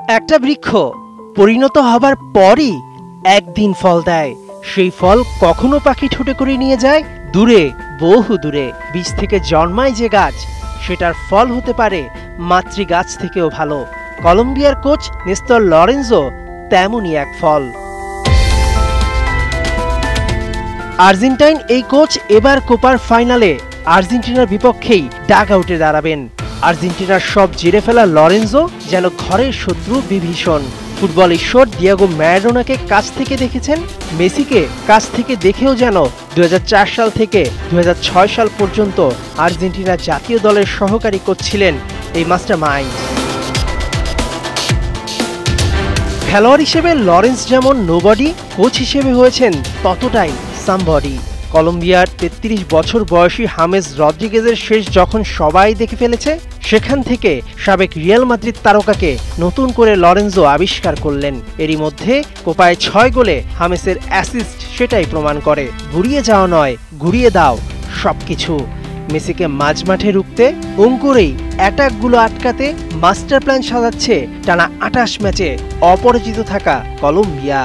একটা বৃক্ষ পরিণত হবার পরই একদিন ফল দেয়। সেই ফল কখনো পাখি ঠোঁটে করে নিয়ে যায় দূরে, বহু দূরে। বীজ থেকে জন্মায় যে গাছ, সেটার ফল হতে পারে মাতৃগাছ থেকেও ভালো। কলম্বিয়ার কোচ নেস্তর লরেন্জো তেমনই এক ফল। আর্জেন্টাইন এই কোচ এবার কোপার ফাইনালে আর্জেন্টিনার বিপক্ষেই ডাগ আউটে দাঁড়াবেন। আর্জেন্টিনার সব জিরে ফেলা লরেন্জো যেন ঘরের শত্রু বিভীষণ। ফুটবল ঈশ্বর দিয়েগো ম্যারাডোনাকে কাছ থেকে দেখেছেন, মেসিকে কাছ থেকে দেখেও যেন 2004 সাল থেকে 2006 সাল পর্যন্ত আর্জেন্টিনা জাতীয় দলের সহকারী কোচ ছিলেন এই মাস্টারমাইন্ড। খেলোয়াড় হিসেবে লরেন্স যেমন নোবডি, কোচ হিসেবে হয়েছেন ততটাই সামবডি। কলম্বিয়ার 33 বছর বয়সী হামেস রদ্রিগেজের শেষ যখন সবাই দেখে ফেলেছে, সেখান থেকে সাবেক রিয়াল মাদ্রিদ তারকাকে নতুন করে লরেন্জো আবিষ্কার করলেন। এরই মধ্যে কোপায় 6 গোলে হামেসের অ্যাসিস্ট সেটাই প্রমাণ করে। ঘুরিয়ে যাওয়া নয়, ঘুরিয়ে দাও সবকিছু। মেসিকে মাঝমাঠে রুখতে, অঙ্কুরেই অ্যাটাকগুলো আটকাতে মাস্টার প্ল্যান সাজাচ্ছে টানা 28 ম্যাচে অপরাজিত থাকা কলম্বিয়া।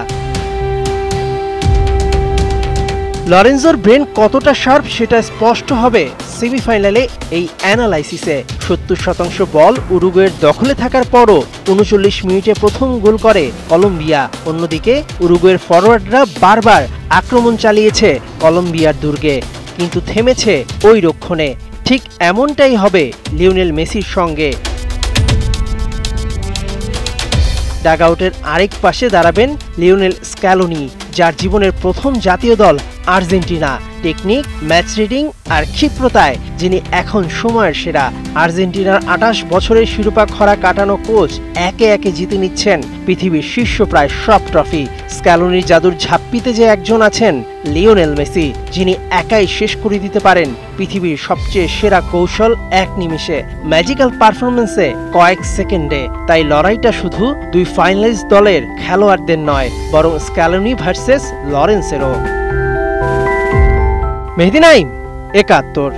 লরেন্জোর ব্রেন কতটা শার্প সেটা স্পষ্ট হবে সেমিফাইনালে এই অ্যানালাইসিসে। 70% বল উরুগুয়ের দখলে থাকার পরও 39 মিনিটে প্রথম গোল করে কলম্বিয়া। অন্যদিকে উরুগুয়ের ফরওয়ার্ডরা বারবার আক্রমণ চালিয়েছে কলম্বিয়ার দুর্গে, কিন্তু থেমেছে ওই রক্ষণে। ঠিক এমনটাই হবে লিওনেল মেসির সঙ্গে। ডাগআউটের আরেক পাশে দাঁড়াবেন লিওনেল স্ক্যালোনি, যার জীবনের প্রথম জাতীয় দল আর্জেন্টিনা। টেকনিক, ম্যাচ রিডিং আর ক্ষিপ্রতায় যিনি এখন সময়ের সেরা। আর্জেন্টিনার 28 বছরের শিরোপা খরা কাটানো কোচ একে একে জিতে নিচ্ছেন পৃথিবীর শীর্ষ প্রায় সব ট্রফি। স্ক্যালোনির জাদুর ঝাপ্পিতে যে একজন আছেন লিওনেল মেসি, যিনি একাই শেষ করে দিতে পারেন পৃথিবীর সবচেয়ে সেরা কৌশল এক নিমিষে, ম্যাজিক্যাল পারফরমেন্সে কয়েক সেকেন্ডে। তাই লড়াইটা শুধু দুই ফাইনালিস্ট দলের খেলোয়াড়দের নয়, বরং স্ক্যালোনি ভার্সেস লরেন্সেরও। মেহেদী নাইম, 71।